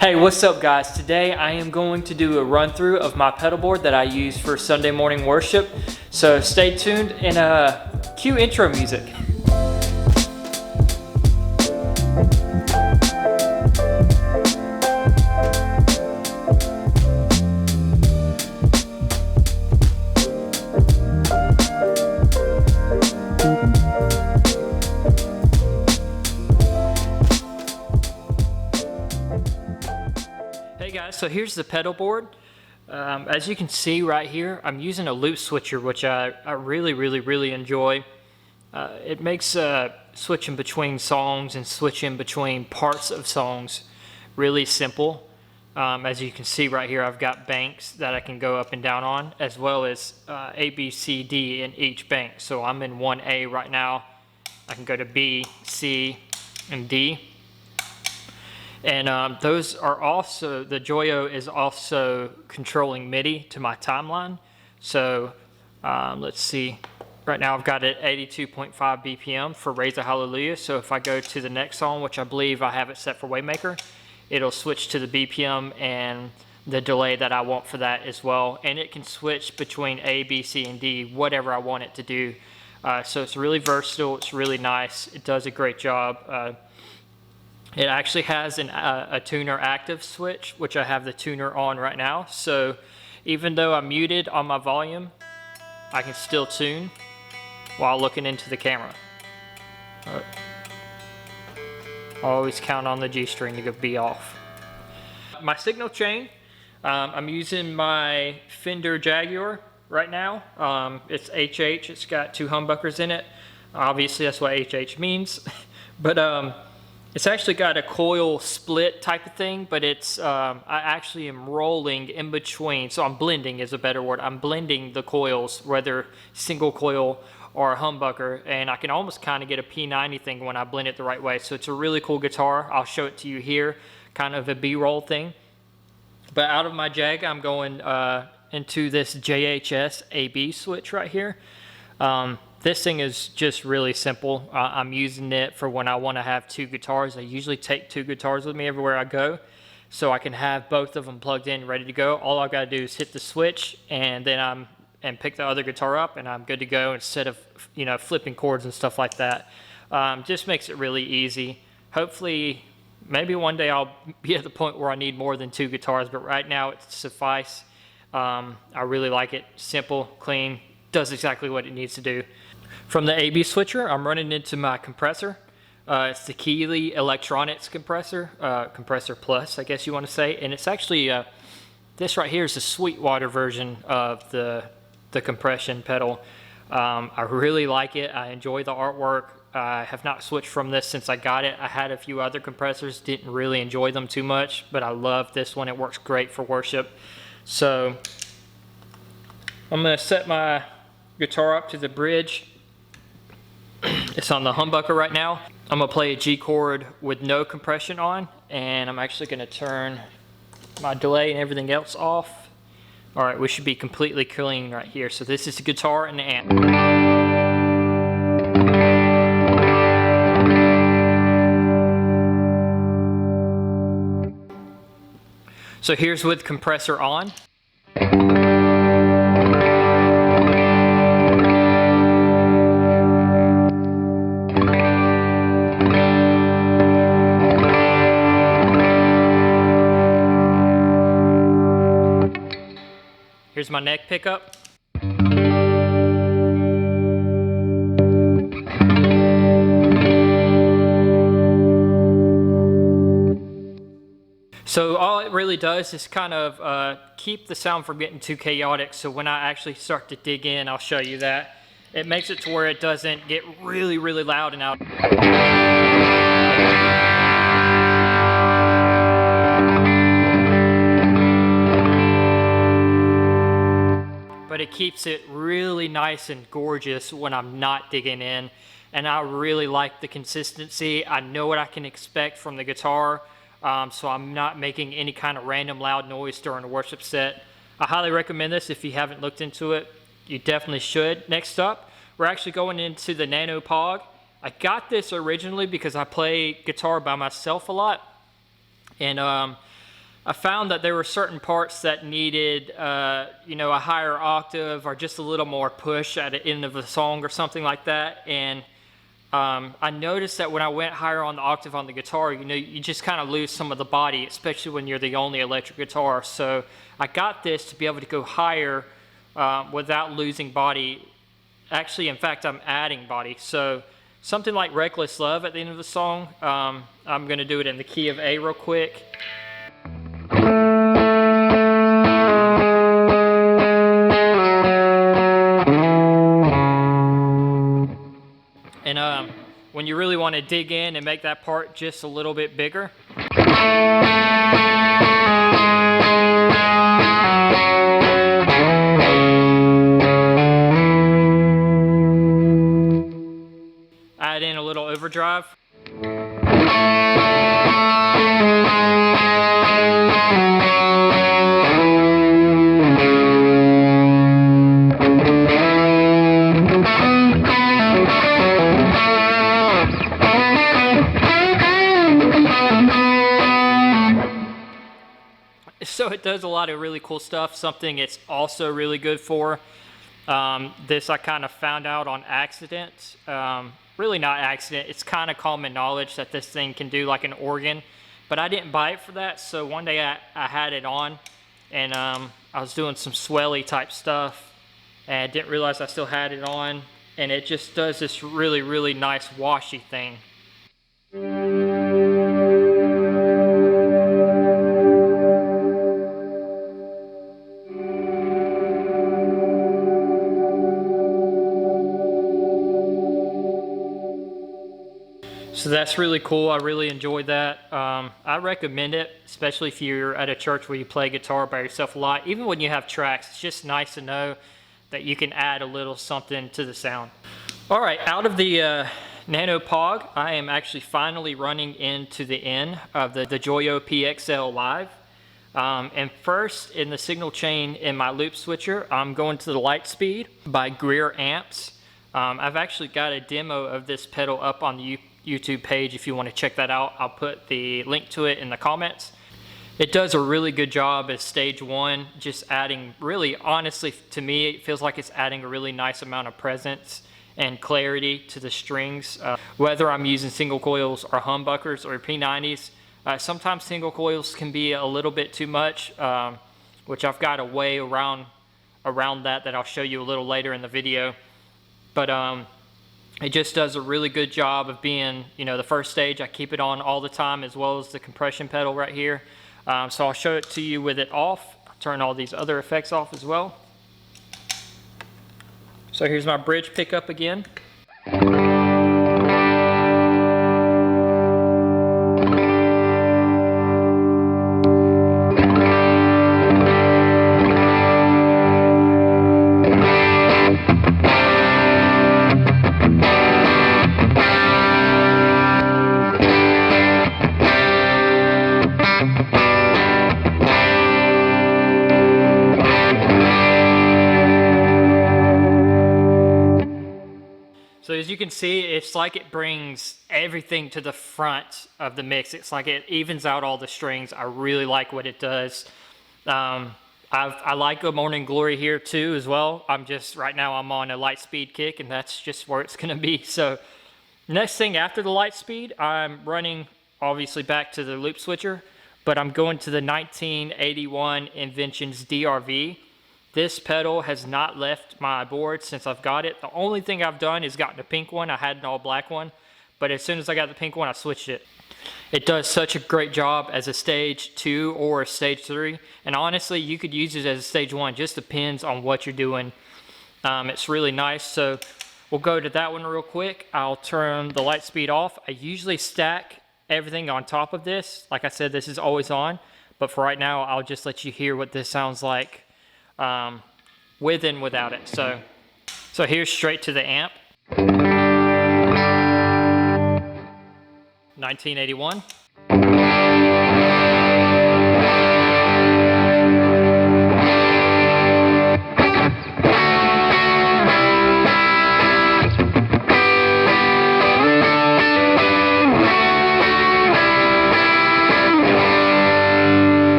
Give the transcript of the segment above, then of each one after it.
Hey, what's up guys? Today I am going to do a run through of my pedal board that I use for Sunday morning worship. So stay tuned and cue intro music. Hey guys, so here's the pedal board. As you can see right here, I'm using a loop switcher, which I really enjoy. It makes switching between songs and switching between parts of songs really simple. As you can see right here, I've got banks that I can go up and down on, as well as A, B, C, D in each bank. So I'm in 1A right now. I can go to B, C, and D. And those are also, the Joyo is also controlling MIDI to my timeline. So let's see, right now I've got it at 82.5 BPM for Raise a Hallelujah. So if I go to the next song, which I believe I have it set for Waymaker, it'll switch to the BPM and the delay that I want for that as well. And it can switch between A, B, C, and D, whatever I want it to do. So it's really versatile, it's really nice, it does a great job. It actually has a tuner active switch, which I have the tuner on right now. So even though I'm muted on my volume, I can still tune while looking into the camera. Always count on the G string to be off. My signal chain, I'm using my Fender Jaguar right now. It's HH, it's got 2 humbuckers in it. Obviously that's what HH means. But it's actually got a coil split type of thing, but it's I actually am rolling in between, so I'm blending is a better word. I'm blending the coils, whether single coil or a humbucker, and I can almost kind of get a P90 thing when I blend it the right way. So it's a really cool guitar. I'll show it to you here, kind of a B-roll thing. But out of my Jag, I'm going into this JHS AB switch right here. This thing is just really simple. I'm using it for when I want to have 2 guitars. I usually take 2 guitars with me everywhere I go, so I can have both of them plugged in, ready to go. All I've got to do is hit the switch, and then pick the other guitar up, and I'm good to go instead of flipping chords and stuff like that. Just makes it really easy. Hopefully, maybe one day I'll be at the point where I need more than 2 guitars, but right now it suffices. I really like it. Simple, clean, does exactly what it needs to do. From the AB switcher, I'm running into my compressor. It's the Keeley Electronics compressor, Compressor Plus, I guess you want to say. And it's actually, this right here is the Sweetwater version of the compression pedal. I really like it. I enjoy the artwork. I have not switched from this since I got it. I had a few other compressors, didn't really enjoy them too much, but I love this one. It works great for worship. So I'm going to set my guitar up to the bridge. It's on the humbucker right now. I'm going to play a G chord with no compression on, and I'm actually going to turn my delay and everything else off. Alright, we should be completely clean right here. So this is the guitar and the amp. So here's with compressor on. Here's my neck pickup. So all it really does is kind of keep the sound from getting too chaotic. So when I actually start to dig in, I'll show you that. It makes it to where it doesn't get really loud and out. But it keeps it really nice and gorgeous when I'm not digging in. And I really like the consistency. I know what I can expect from the guitar, so I'm not making any kind of random loud noise during a worship set. I highly recommend this if you haven't looked into it. You definitely should. Next up, we're actually going into the Nano Pog. I got this originally because I play guitar by myself a lot. And I found that there were certain parts that needed, you know, a higher octave or just a little more push at the end of the song or something like that. And I noticed that when I went higher on the octave on the guitar, you know, you just kind of lose some of the body, especially when you're the only electric guitar. So I got this to be able to go higher without losing body. Actually, in fact, I'm adding body. So something like Reckless Love at the end of the song, I'm going to do it in the key of A real quick. And when you really want to dig in and make that part just a little bit bigger, add in a little overdrive. So it does a lot of really cool stuff. Something it's also really good for. This I kind of found out on accident. Really not accident. It's kind of common knowledge that this thing can do like an organ, but I didn't buy it for that. So one day I had it on, and I was doing some swelly type stuff, and I didn't realize I still had it on, and it just does this really, really nice washy thing. So that's really cool. I really enjoyed that. I recommend it, especially if you're at a church where you play guitar by yourself a lot. Even when you have tracks, it's just nice to know that you can add a little something to the sound. All right, out of the Nano Pog, I am actually finally running into the end of the Joyo PXL-Live. And first, in the signal chain in my loop switcher, I'm going to the Lightspeed by Greer Amps. I've actually got a demo of this pedal up on the YouTube page if you want to check that out. I'll put the link to it in the comments. It does a really good job as stage one, just adding, really honestly to me, it feels like it's adding a really nice amount of presence and clarity to the strings. Whether I'm using single coils or humbuckers or P90s, sometimes single coils can be a little bit too much, which I've got a way around that I'll show you a little later in the video. But it just does a really good job of being, you know, the first stage. I keep it on all the time, as well as the compression pedal right here. So I'll show it to you with it off. I'll turn all these other effects off as well. So here's my bridge pickup again. So as you can see, it's like it brings everything to the front of the mix. It's like it evens out all the strings. I really like what it does. I like Good Morning Glory here too as well. Right now I'm on a Lightspeed kick, and that's just where it's gonna be. So next thing after the Lightspeed, I'm running obviously back to the loop switcher, but I'm going to the 1981 Inventions DRV. This pedal has not left my board since I've got it. The only thing I've done is gotten a pink one. I had an all black one, but as soon as I got the pink one, I switched it. It does such a great job as a stage 2 or a stage 3. And honestly, you could use it as a stage 1. Just depends on what you're doing. It's really nice. So we'll go to that one real quick. I'll turn the Lightspeed off. I usually stack everything on top of this. Like I said, this is always on. But for right now, I'll just let you hear what this sounds like with and without it. So here's straight to the amp. 1981.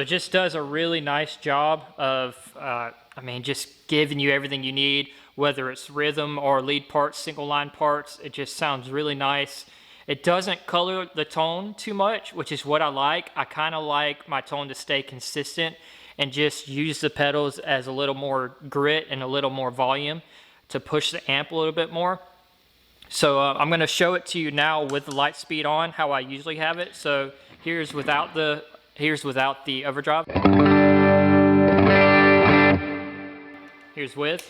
it just does a really nice job of, I mean, just giving you everything you need, whether it's rhythm or lead parts, single line parts. It just sounds really nice. It doesn't color the tone too much, which is what I like. I kind of like my tone to stay consistent and just use the pedals as a little more grit and a little more volume to push the amp a little bit more. So I'm going to show it to you now with the Lightspeed on, how I usually have it. So here's without the overdrive. Here's with.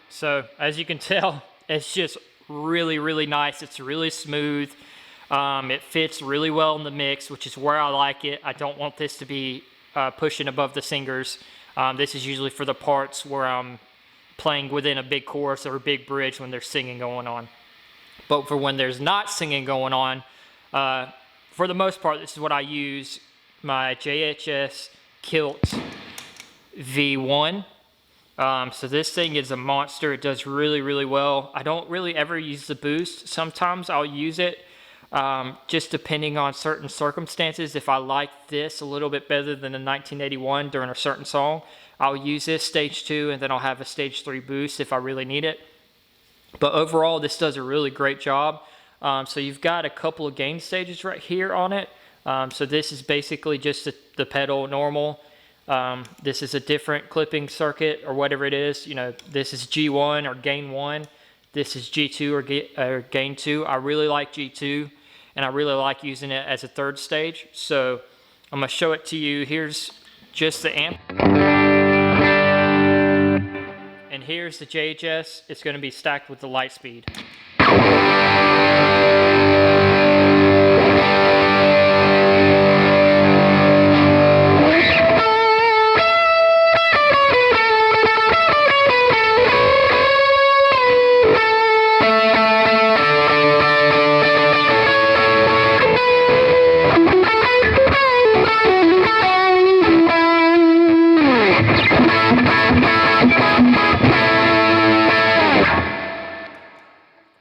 So as you can tell, it's just really, really nice. It's really smooth. It fits really well in the mix, which is where I like it. I don't want this to be pushing above the singers. This is usually for the parts where I'm playing within a big chorus or a big bridge when there's singing going on. But for when there's not singing going on, for the most part, this is what I use, my JHS Kilt V1. So this thing is a monster. It does really, really well. I don't really ever use the boost. Sometimes I'll use it just depending on certain circumstances. If I like this a little bit better than the 1981 during a certain song, I'll use this stage 2 and then I'll have a stage 3 boost if I really need it. But overall, this does a really great job. So you've got a couple of gain stages right here on it. So this is basically just the pedal normal. This is a different clipping circuit or whatever it is. You know, this is G1 or gain 1. This is G2 or gain 2. I really like G2 and I really like using it as a third stage. So I'm going to show it to you. Here's just the amp. And here's the JHS. It's going to be stacked with the Lightspeed.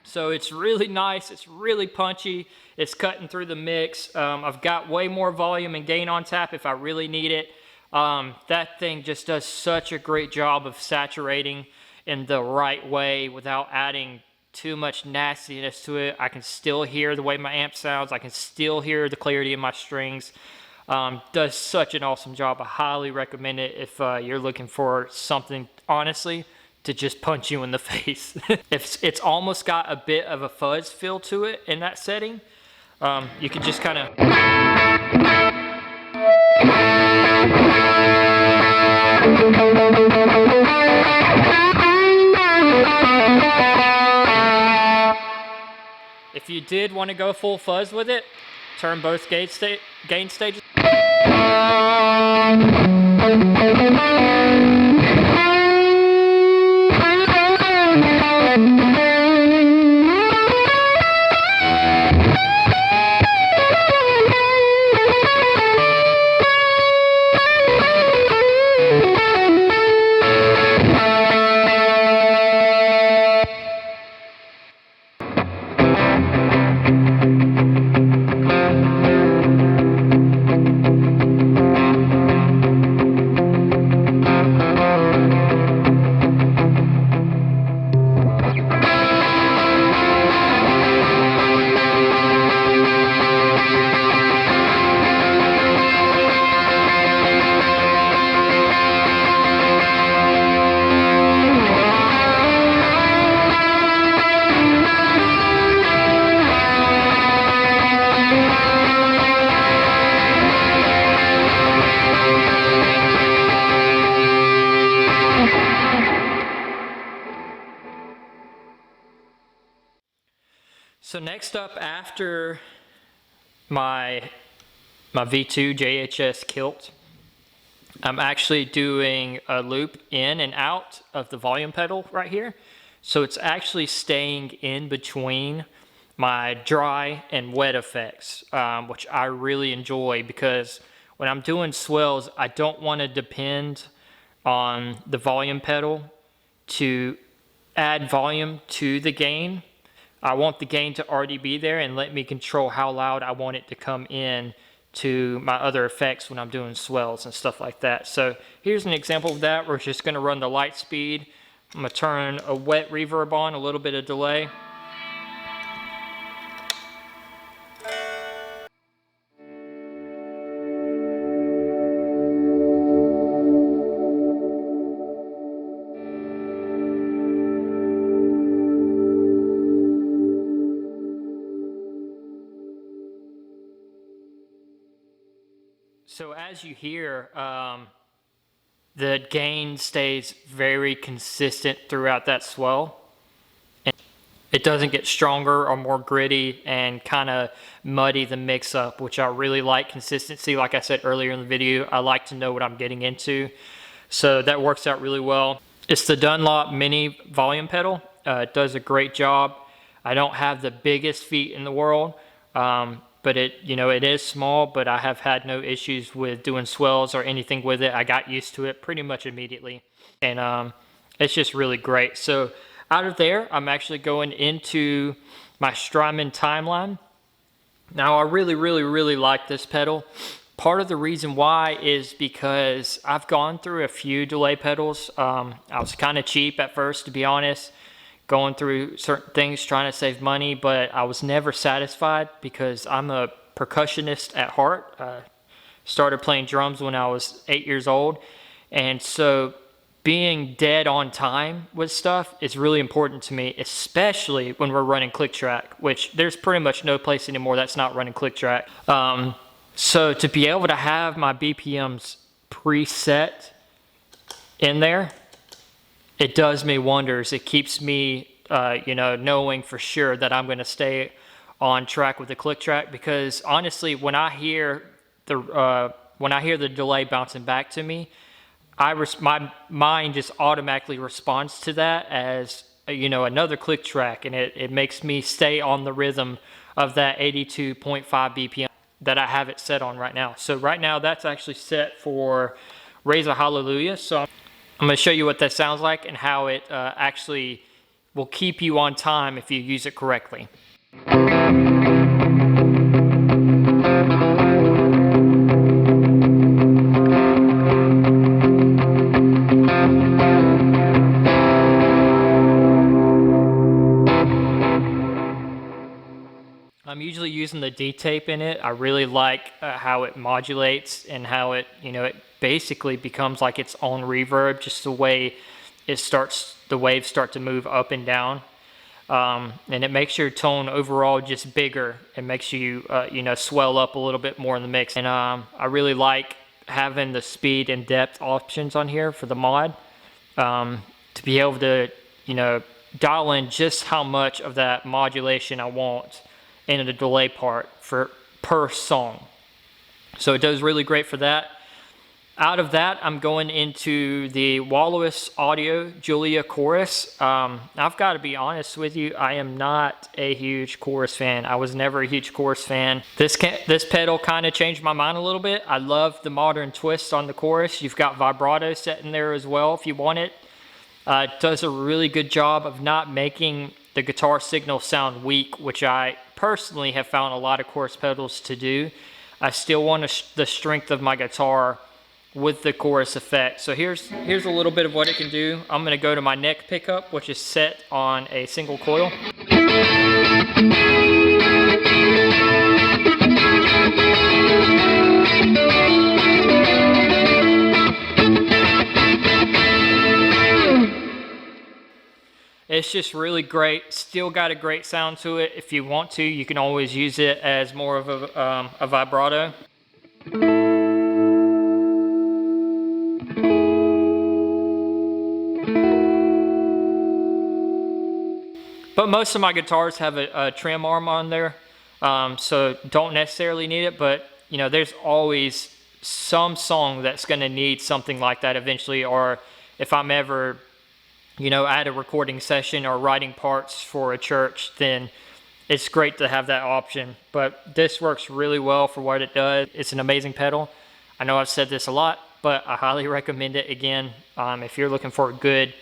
So it's really nice, it's really punchy, it's cutting through the mix. I've got way more volume and gain on tap if I really need it. That thing just does such a great job of saturating in the right way without adding too much nastiness to it. I can still hear the way my amp sounds, I can still hear the clarity in my strings. Does such an awesome job. I highly recommend it if you're looking for something, honestly, to just punch you in the face. It's almost got a bit of a fuzz feel to it in that setting. You can just kind of... If you did want to go full fuzz with it, turn both gain stages. So next up, after my V2 JHS Kilt, I'm actually doing a loop in and out of the volume pedal right here. So it's actually staying in between my dry and wet effects, which I really enjoy, because when I'm doing swells, I don't want to depend on the volume pedal to add volume to the gain. I want the gain to already be there and let me control how loud I want it to come in to my other effects when I'm doing swells and stuff like that. So here's an example of that. We're just going to run the Lightspeed. I'm going to turn a wet reverb on, a little bit of delay. So as you hear, the gain stays very consistent throughout that swell. And it doesn't get stronger or more gritty and kind of muddy the mix up, which I really like. Consistency, like I said earlier in the video, I like to know what I'm getting into. So that works out really well. It's the Dunlop mini volume pedal. It does a great job. I don't have the biggest feet in the world. But it is small, but I have had no issues with doing swells or anything with it. I got used to it pretty much immediately, and it's just really great. So out of there, I'm actually going into my Strymon Timeline. Now I really like this pedal. Part of the reason why is because I've gone through a few delay pedals. I was kind of cheap at first, to be honest, going through certain things, trying to save money, but I was never satisfied because I'm a percussionist at heart. Started playing drums when I was 8 years old, and so being dead on time with stuff is really important to me, especially when we're running click track, which there's pretty much no place anymore that's not running click track. So to be able to have my BPMs preset in there, it does me wonders. It keeps me, knowing for sure that I'm going to stay on track with the click track, because honestly, when I hear the delay bouncing back to me, my mind just automatically responds to that as another click track, and it makes me stay on the rhythm of that 82.5 BPM that I have it set on right now. So right now that's actually set for Raise a Hallelujah. So I'm going to show you what that sounds like and how it actually will keep you on time if you use it correctly. I'm usually using the D-tape in it. I really like how it modulates and how it basically becomes like its own reverb, just the way the waves start to move up and down, and it makes your tone overall just bigger. It makes you swell up a little bit more in the mix, and I really like having the speed and depth options on here for the mod, to be able to dial in just how much of that modulation I want in the delay part per song. So it does really great for that. Out of that, I'm going into the Walrus Audio Slo chorus. I've got to be honest with you, I am not a huge chorus fan. I was never a huge chorus fan. This pedal kind of changed my mind a little bit. I love the modern twist on the chorus. You've got vibrato set in there as well if you want it. It does a really good job of not making the guitar signal sound weak, which I personally have found a lot of chorus pedals to do. I still want the strength of my guitar with the chorus effect. So here's a little bit of what it can do. I'm going to go to my neck pickup, which is set on a single coil. It's just really great. Still got a great sound to it. If you want to, you can always use it as more of a vibrato. But most of my guitars have a trim arm on there, so don't necessarily need it, but there's always some song that's going to need something like that eventually, or if I'm ever at a recording session or writing parts for a church, then it's great to have that option. But this works really well for what it does. It's an amazing pedal. I know I've said this a lot, but I highly recommend it again if you're looking for a good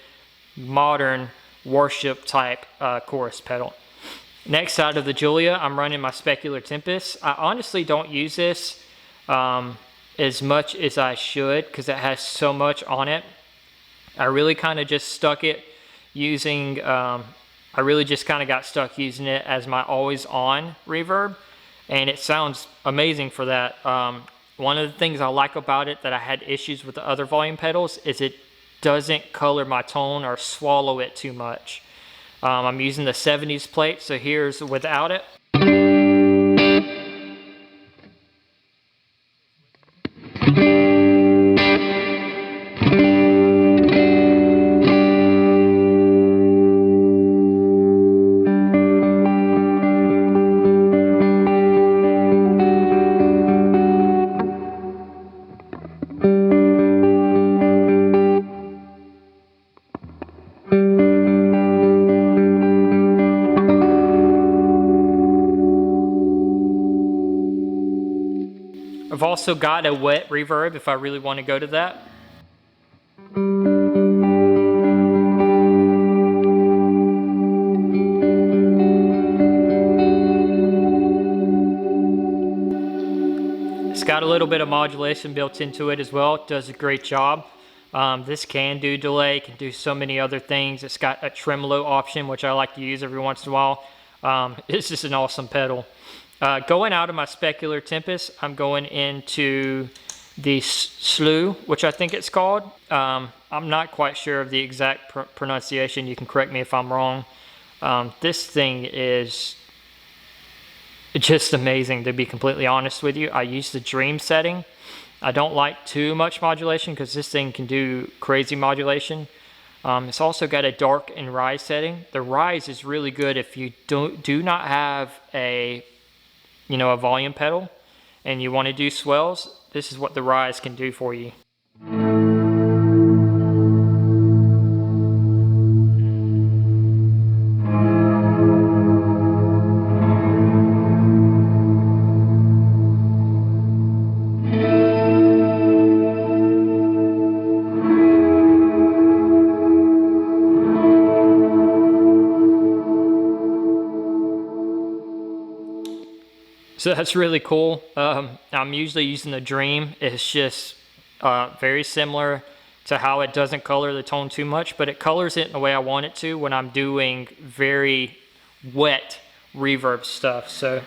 modern worship type chorus pedal. Next, out of the Julia, I'm running my Specular Tempus. I honestly don't use this as much as I should because it has so much on it. I really kind of just stuck it using, I really just kind of got stuck using it as my always on reverb, and it sounds amazing for that. One of the things I like about it that I had issues with the other volume pedals is it doesn't color my tone or swallow it too much. I'm using the 70s plate, so here's without it. I've also got a wet reverb if I really want to go to that. It's got a little bit of modulation built into it as well. It does a great job. This can do delay, can do so many other things. It's got a tremolo option, which I like to use every once in a while. It's just an awesome pedal. Going out of my Specular Tempus, I'm going into the Slo, which I think it's called. I'm not quite sure of the exact pronunciation. You can correct me if I'm wrong. This thing is just amazing, to be completely honest with you. I use the Dream setting. I don't like too much modulation because this thing can do crazy modulation. It's also got a dark and rise setting. The rise is really good if you do not have a volume pedal and you want to do swells. This is what the rise can do for you. So that's really cool. I'm usually using the Dream. It's just very similar to how it doesn't color the tone too much, but it colors it in the way I want it to when I'm doing very wet reverb stuff. So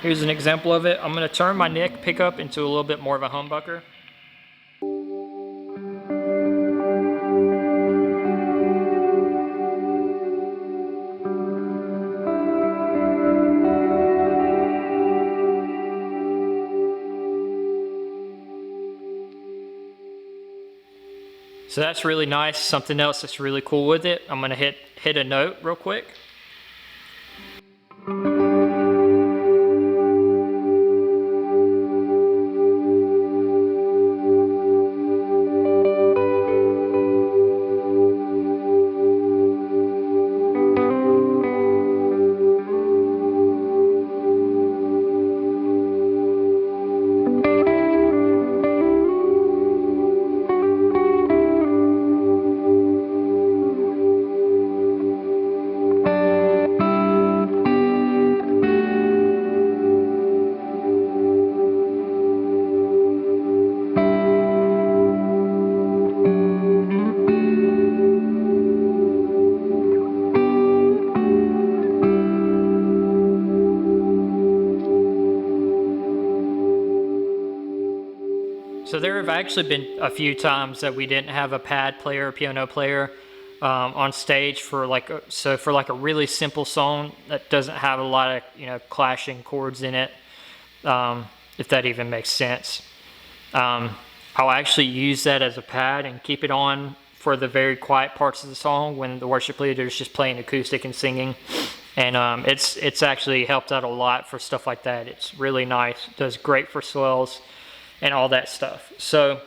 here's an example of it. I'm going to turn my neck pickup into a little bit more of a humbucker. So that's really nice. Something else that's really cool with it, I'm gonna hit a note real quick. So there have actually been a few times that we didn't have a pad player or piano player on stage for like a really simple song that doesn't have a lot of clashing chords in it, if that even makes sense. I'll actually use that as a pad and keep it on for the very quiet parts of the song when the worship leader is just playing acoustic and singing, and it's actually helped out a lot for stuff like that. It's really nice. It does great for swells and all that stuff. So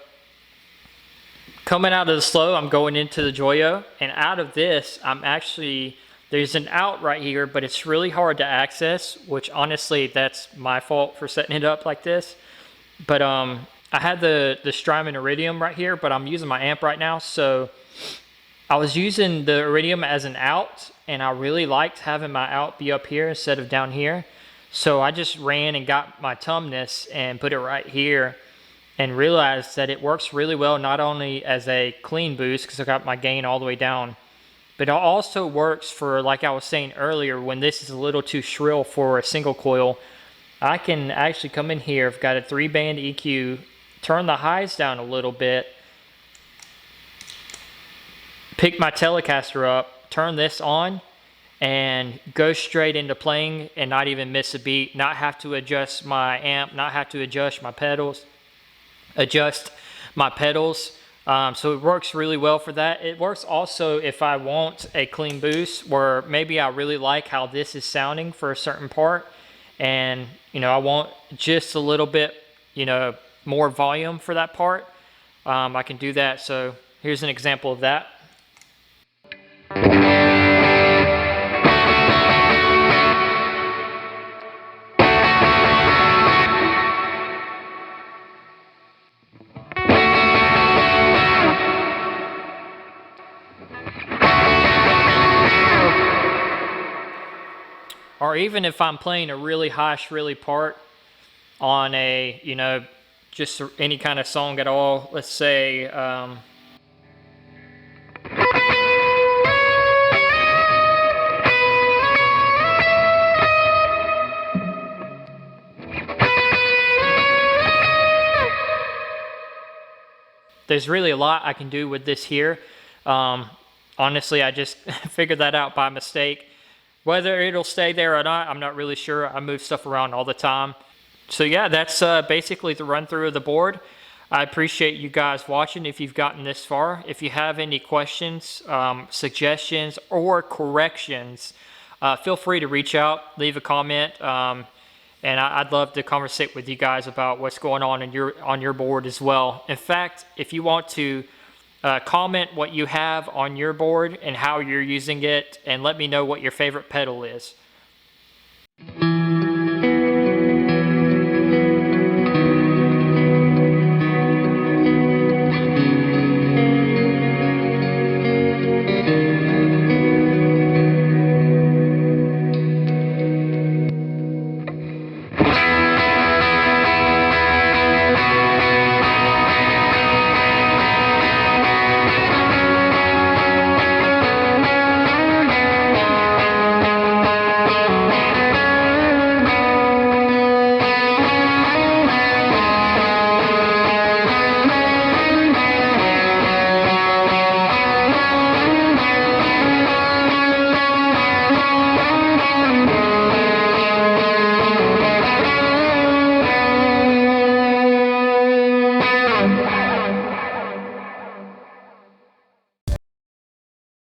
coming out of the Slo, I'm going into the Joyo, and out of this I'm actually there's an out right here, but it's really hard to access, which honestly, that's my fault for setting it up like this. But I had the Strymon Iridium right here, but I'm using my amp right now. So I was using the Iridium as an out, and I really liked having my out be up here instead of down here. So I just ran and got my Tumnus and put it right here, and realized that it works really well, not only as a clean boost, because I got my gain all the way down, but it also works for, like I was saying earlier, when this is a little too shrill for a single coil. I can actually come in here, I've got a 3-band EQ, turn the highs down a little bit, pick my Telecaster up, turn this on, and go straight into playing and not even miss a beat, not have to adjust my amp, not have to adjust my pedals. So it works really well for that. It works also if I want a clean boost, where maybe I really like how this is sounding for a certain part, and I want just a little bit more volume for that part. I can do that. So here's an example of that. Or even if I'm playing a really high shrilly part on a, just any kind of song at all, let's say, there's really a lot I can do with this here. Honestly, I just figured that out by mistake. Whether it'll stay there or not, I'm not really sure. I move stuff around all the time. So yeah, that's basically the run through of the board. I appreciate you guys watching if you've gotten this far. If you have any questions, suggestions, or corrections, feel free to reach out, leave a comment, and I'd love to conversate with you guys about what's going on in your board as well. In fact, if you want to comment what you have on your board and how you're using it, and let me know what your favorite pedal is.